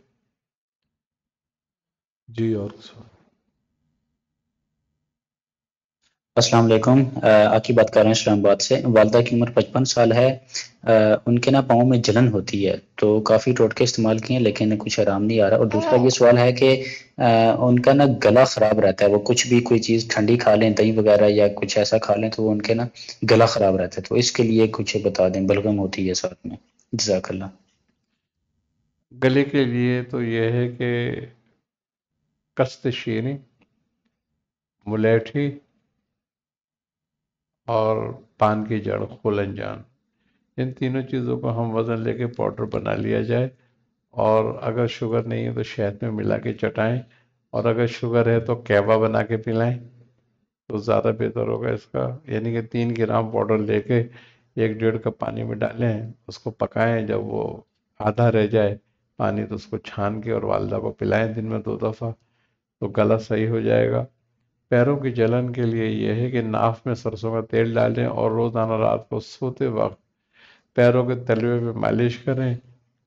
جی اور سوال. السلام علیکم. آکی بات کر رہے ہیں اسلام آباد سے. والدہ کی عمر 55 سال ہے. ان کے نا پاؤں میں جلن ہوتی ہے، تو کافی ٹوٹکے استعمال کیے لیکن کچھ آرام نہیں آ رہا. اور دوسرا یہ سوال ہے کہ ان کا نا گلا خراب رہتا ہے، وہ کچھ بھی کوئی چیز ٹھنڈی کھا لیں، دہی وغیرہ یا کچھ ایسا کھا لیں تو وہ ان کے نا گلا خراب رہتا ہے، تو اس کے لیے کچھ بتا دیں. بلغم ہوتی ہے ساتھ میں. جزاک اللہ. گلے کے لیے تو یہ ہے کہ کست شیریں، ملیٹھی اور پان کی جڑ خلنجان، ان تینوں چیزوں کو ہم وزن لے کے پاؤڈر بنا لیا جائے، اور اگر شوگر نہیں ہے تو شہد میں ملا کے چٹائیں، اور اگر شوگر ہے تو کیبا بنا کے پلائیں تو زیادہ بہتر ہوگا اس کا. یعنی کہ 3 گرام پاؤڈر لے کے 1-1.5 کپ پانی میں ڈالیں، اس کو پکائیں، جب وہ آدھا رہ جائے پانی تو اس کو چھان کے اور والدہ کو پلائیں دن میں 2 دفعہ، تو گلا صحیح ہو جائے گا. پیروں کی جلن کے لیے یہ ہے کہ ناف میں سرسوں کا تیل ڈالیں، اور روزانہ رات کو سوتے وقت پیروں کے تلوے پہ مالش کریں،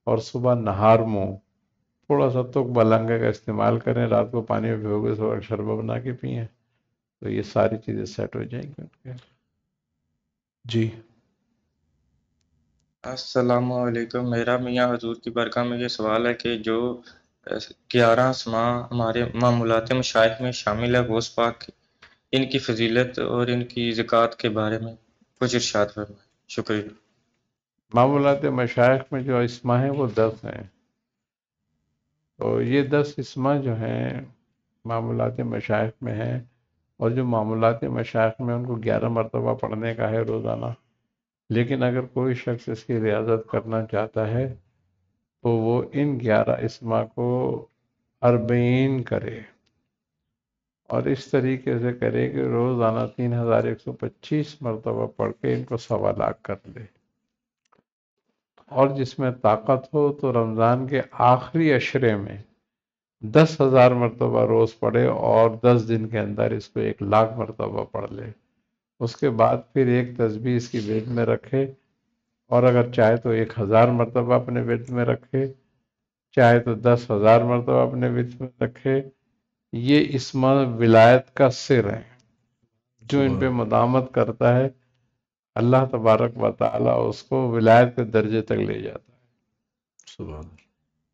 اور صبح نہار منہ تھوڑا سا تک ملنگے کا استعمال کریں، رات کو پانی میں بھگو کے صبح شربت بنا کے پئیں، تو یہ ساری چیزیں سیٹ ہو جائیں گی. جی السلام علیکم. میرا میاں حضور کی برکہ میں یہ سوال ہے کہ جو 11 اسماء ہمارے معمولات مشائخ میں شامل ہے غوث پاک کی، ان کی فضیلت اور ان کی زکوٰۃ کے بارے میں کچھ ارشاد فرمائیں. شکریہ. معمولات مشائخ میں جو اسماء ہیں وہ 10 ہیں، تو یہ 10 اسماء جو ہیں معمولات مشائخ میں ہیں، اور جو معمولات مشائخ میں ان کو 11 مرتبہ پڑھنے کا ہے روزانہ. لیکن اگر کوئی شخص اس کی ریاضت کرنا چاہتا ہے تو وہ ان 11 اسماء کو 40 کرے، اور اس طریقے سے کرے کہ روزانہ 3125 مرتبہ پڑھ کے ان کو 1.25 لاکھ کر لے. اور جس میں طاقت ہو تو رمضان کے آخری عشرے میں 10,000 مرتبہ روز پڑھے، اور 10 دن کے اندر اس کو 1 لاکھ مرتبہ پڑھ لے. اس کے بعد پھر ایک تسبیح اس کی ورد میں رکھے، اور اگر چاہے تو 1000 مرتبہ اپنے ورد میں رکھے، چاہے تو 10,000 مرتبہ اپنے ورد میں رکھے. یہ اسماء ولایت کا سر ہے، جو ان پہ مدامت کرتا ہے اللہ تبارک و تعالی اس کو ولایت کے درجے تک لے جاتا ہے. سبحان.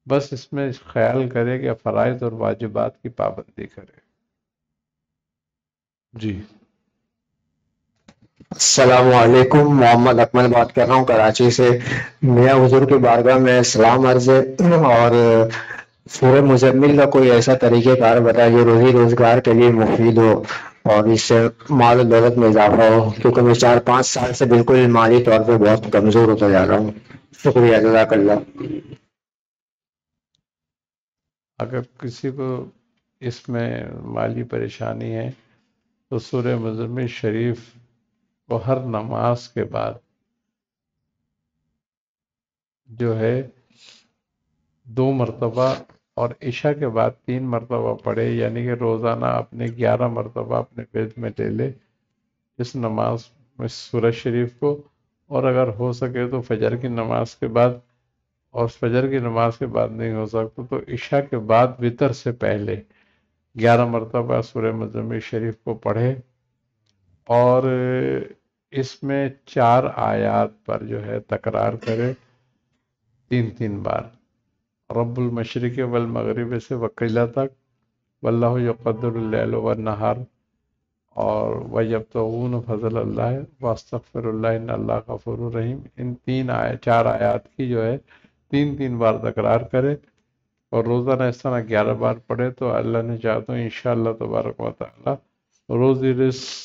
بس اس میں خیال کرے کہ فرائض اور واجبات کی پابندی کرے. جی السلام علیکم، محمد اکمل بات کر رہا ہوں کراچی سے۔ میاں حضور کی بارگاہ میں سلام عرض ہے، اور سورہ مزمل کا کوئی ایسا طریقہ کار بتائے جو روزی روزگار کے لیے مفید ہو اور اس سے مال و دولت میں اضافہ ہو، کیونکہ میں 4-5 سال سے بالکل مالی طور پہ بہت کمزور ہوتا جا رہا ہوں۔ شکریہ، جزاک اللہ۔ اگر کسی کو اس میں مالی پریشانی ہے تو سورہ مزمل شریف کو ہر نماز کے بعد جو ہے 2 مرتبہ اور عشاء کے بعد 3 مرتبہ پڑھے، یعنی کہ روزانہ اپنے 11 مرتبہ اپنے پیٹ میں لے لے اس نماز میں سورہ شریف کو، اور اگر ہو سکے تو فجر کی نماز کے بعد، اور فجر کی نماز کے بعد نہیں ہو سکتا تو عشاء کے بعد وتر سے پہلے 11 مرتبہ سورہ مزمل شریف کو پڑھے، اور اس میں 4 آیات پر جو ہے تکرار کرے 3 بار، رب المشرق والمغرب سے وقیلہ تک، واللہ یقدر اللیل والنہار، اور وَيَبْتَغُونَ فَضْلَ اللَّهِ وَاسْتَغْفِرُ اللَّهَ إِنَّ اللَّهَ غَفُورٌ رَحِيمٌ۔ ان 4 آیات کی جو ہے 3 بار تکرار کرے اور روزانہ اس طرح 11 بار پڑھے تو اللہ نے چاہا تو انشاءاللہ تبارک و تعالی روزی رزق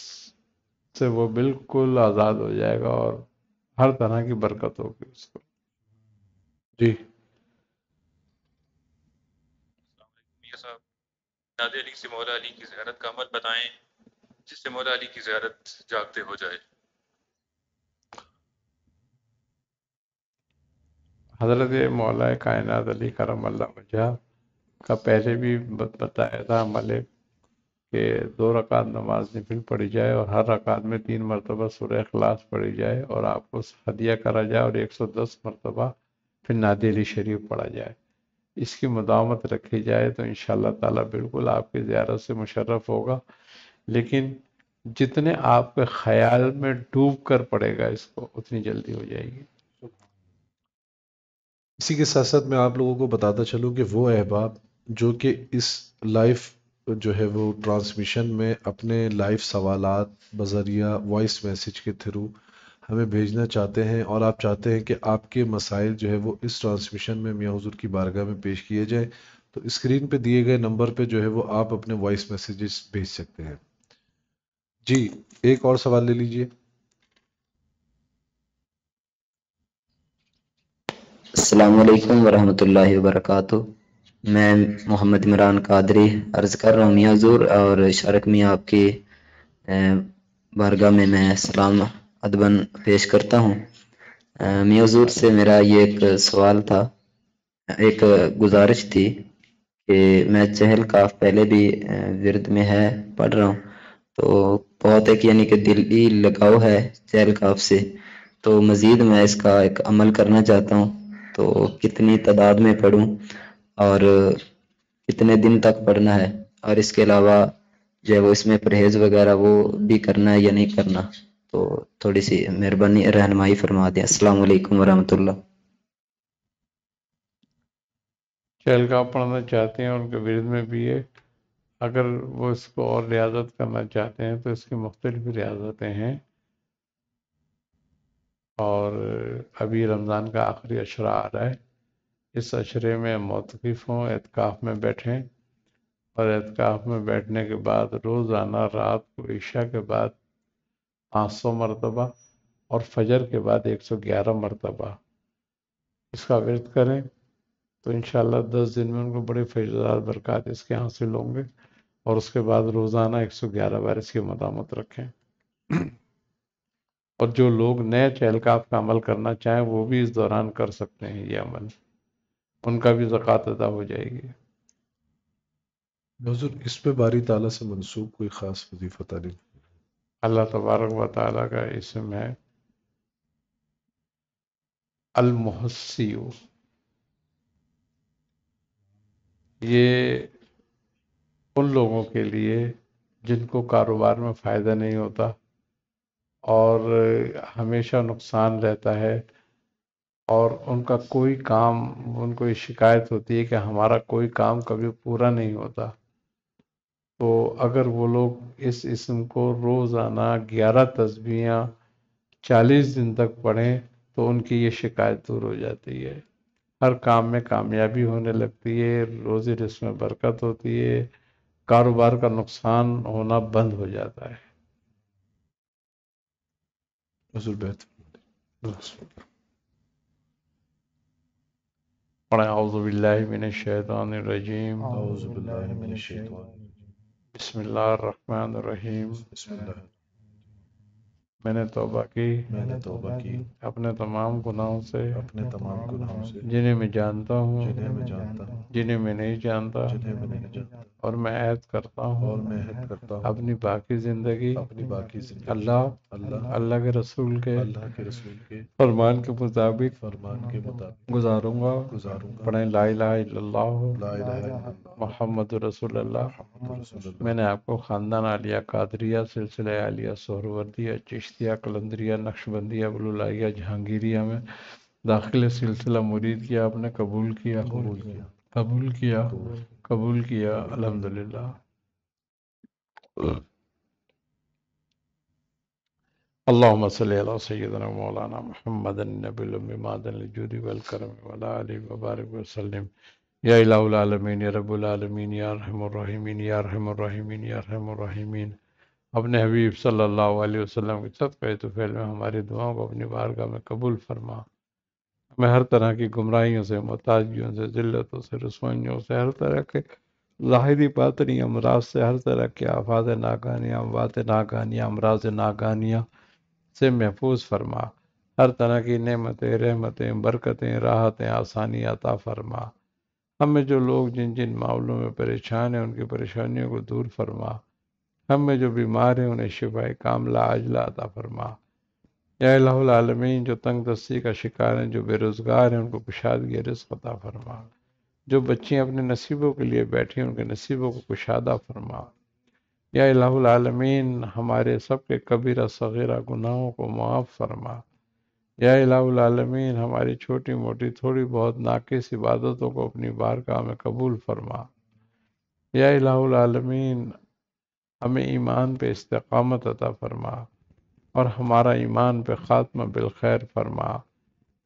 سے وہ بالکل آزاد ہو جائے گا اور ہر طرح کی برکت ہوگی اس کو۔ جی میاں صاحب، نادر علی سے مولا علی کی زیارت کا عمل بتائیں جس سے مولا علی کی زیارت جاگتے ہو جائے۔ حضرت مولا کائنات علی کرم اللہ وجہ کا پہلے بھی بتایا تھا عمل ہے کہ 2 رکعت نماز نفل پڑھی جائے اور ہر رکعت میں 3 مرتبہ سورہ اخلاص پڑھی جائے اور آپ کو ہدیہ کرا جائے اور 110 مرتبہ پھر نادر علی شریف پڑھا جائے۔ اس کی مداومت رکھی جائے تو انشاءاللہ تعالی بالکل آپ کی زیارت سے مشرف ہوگا، لیکن جتنے آپ کے خیال میں ڈوب کر پڑے گا اس کو اتنی جلدی ہو جائے گی۔ اسی کے ساتھ ساتھ میں آپ لوگوں کو بتاتا چلوں کہ وہ احباب جو کہ اس لائف جو ہے وہ ٹرانسمیشن میں اپنے لائف سوالات بذریعہ وائس میسج کے تھرو ہمیں بھیجنا چاہتے ہیں، اور آپ چاہتے ہیں کہ آپ کے مسائل جو ہے وہ اس ٹرانسمیشن میں میاں حضور کی بارگاہ میں پیش کیے جائیں، تو اسکرین پہ دیے گئے نمبر پہ جو ہے وہ آپ اپنے وائس میسیجز بھیج سکتے ہیں۔ جی ایک اور سوال لے لیجئے۔ السلام علیکم ورحمۃ اللہ وبرکاتہ۔ میں محمد عمران قادری عرض کر رہا ہوں میاں حضور، اور شارک میاں آپ کی بارگاہ میں سلام ادباً پیش کرتا ہوں۔ میاں حضور سے میرا یہ ایک سوال تھا، ایک گزارش تھی کہ میں چہل کاف پہلے بھی ورد میں ہے پڑھ رہا ہوں، تو بہت ایک یعنی کہ دلی لگاؤ ہے چہل کاف سے، تو مزید میں اس کا ایک عمل کرنا چاہتا ہوں، تو کتنی تعداد میں پڑھوں اور کتنے دن تک پڑھنا ہے، اور اس کے علاوہ جو ہے وہ اس میں پرہیز وغیرہ وہ بھی کرنا ہے یا نہیں کرنا، تو تھوڑی سی مہربانی رہنمائی فرما دیں۔ السلام علیکم ورحمۃ اللہ۔ چہل کا پڑھنا چاہتے ہیں ان کے ورد میں بھی ہے، اگر وہ اس کو اور ریاضت کرنا چاہتے ہیں تو اس کی مختلف ریاضتیں ہیں، اور ابھی رمضان کا آخری عشرہ آ رہا ہے، اس عشرے میں معتکف ہوں، اعتکاف میں بیٹھیں، اور اعتکاف میں بیٹھنے کے بعد روزانہ رات کو عشاء کے بعد 500 مرتبہ اور فجر کے بعد 111 مرتبہ اس کا ورد کریں، تو انشاءاللہ 10 دن میں ان کو بڑے فیضات برکات اس کے حاصل ہوں گے، اور اس کے بعد روزانہ 111 بار اس کی مداومت رکھیں۔ اور جو لوگ نئے چہل کاف کا عمل کرنا چاہیں وہ بھی اس دوران کر سکتے ہیں یہ عمل، ان کا بھی زکوٰۃ ادا ہو جائے گی۔ حضور اس پہ باری تعالیٰ سے منسوب کوئی خاص وظیفہ تعلیم؟ اللہ تبارک و تعالیٰ کا اسم ہے المحسی، یہ ان لوگوں کے لیے جن کو کاروبار میں فائدہ نہیں ہوتا اور ہمیشہ نقصان رہتا ہے، اور ان کا کوئی کام، ان کو یہ شکایت ہوتی ہے کہ ہمارا کوئی کام کبھی پورا نہیں ہوتا، تو اگر وہ لوگ اس اسم کو روزانہ 11 تسبیحاں 40 دن تک پڑھیں تو ان کی یہ شکایت دور ہو جاتی ہے، ہر کام میں کامیابی ہونے لگتی ہے، روزی رزق میں برکت ہوتی ہے، کاروبار کا نقصان ہونا بند ہو جاتا ہے۔ حضور بہتر پڑھیں اعوذ باللہ من الشیطان الرجیم، اعوذ باللہ من الشیطان بسم اللہ الرحمن الرحیم۔ بسم اللہ میں نے توبہ کی میں نے توبہ کی اپنے تمام گناہوں سے اپنے تمام گناہوں سے جنہیں میں جانتا ہوں جنہیں میں جانتا ہوں جنہیں میں نہیں جانتا، جنہیں میں نہیں جانتا، اور میں عہد کرتا اور ہوں میں عہد کرتا ہوں اپنی باقی زندگی اپنی باقی زندگی اللہ اللہ کے رسول کے اللہ کے رسول کے فرمان کے مطابق فرمان کے مطابق گزاروں گا۔ پڑھیں لا الہ الا اللہ لا الہ الا اللہ محمد رسول اللہ۔ محمد رسول اللہ۔ میں نے آپ کو خاندان عالیہ قادریہ، سلسلہ عالیہ سہروردیہ، چشتیہ، قلندریہ، نقشبندیہ، بلولائیہ، جہانگیریہ میں داخل سلسلہ مرید کیا، آپ نے قبول کیا قبول کیا الحمدللہ۔ اللہم صلی علی سیدنا مولانا محمد النبی الأمی معدن الجود والکرم وعلی آلہ وبارک وسلم۔ یا الہ العالمین، یا رب العالمین، یا ارحم الراحمین، یا ارحم الراحمین، یا ارحم الراحمین۔ اپنے حبیب صلی اللہ علیہ وسلم کے صدقہ طفیل میں ہماری دعاؤں کو اپنی بارگاہ میں قبول فرما۔ ہمیں ہر طرح کی گمراہیوں سے، محتاجیوں سے، ذلتوں سے، رسوائیوں سے، ہر طرح کے ظاہری باطنی امراض سے، ہر طرح کے آفات ناگانیاں، اموات ناگانیاں، امراض ناگانیاں سے محفوظ فرما۔ ہر طرح کی نعمتیں، رحمتیں، برکتیں، راحتیں، آسانی عطا فرما۔ ہمیں جو لوگ جن جن معاملوں میں پریشان ہیں ان کی پریشانیوں کو دور فرما۔ ہم میں جو بیمار ہیں انہیں شفاء کاملہ عاجلہ عطا فرما۔ یا الہ العالمین، جو تنگ دستی کا شکار ہیں، جو بے روزگار ہیں، ان کو کشادگی رزق عطا فرما۔ جو بچیاں اپنے نصیبوں کے لیے بیٹھی ہیں ان کے نصیبوں کو کشادہ فرما۔ یا الہ العالمین، ہمارے سب کے کبیرہ صغیرہ گناہوں کو معاف فرما۔ یا الہ العالمین، ہماری چھوٹی موٹی تھوڑی بہت ناقص عبادتوں کو اپنی بارگاہ میں قبول فرما۔ یا الہ العالمین، ہمیں ایمان پہ استقامت عطا فرما اور ہمارا ایمان پہ خاتمہ بالخیر فرما۔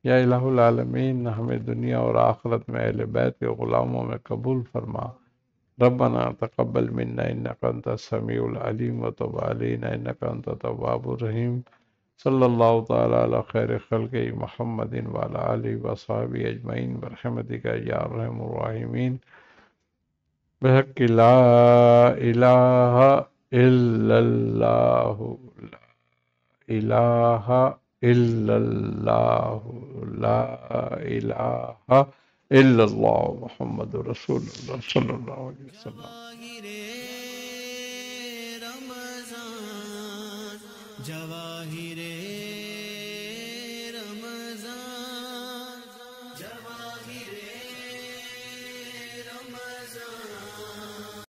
یا الہ العالمین، ہمیں دنیا اور آخرت میں اہل بیت کے غلاموں میں قبول فرما۔ ربنا تقبل منا انک انت السمیع العلیم وتب علینا انک انت التواب الرحیم۔ صلی اللہ تعالی علی خیر خلقہ محمد وعلی آلہ وصحبہ اجمعین برحمتک یا ارحم الراحمین، بحق لا الہ الا اللہ، لا الہ الا اللہ، لا الہ الا اللہ محمد رسول اللہ صلی اللہ علیہ وسلم۔ رمضان جواہر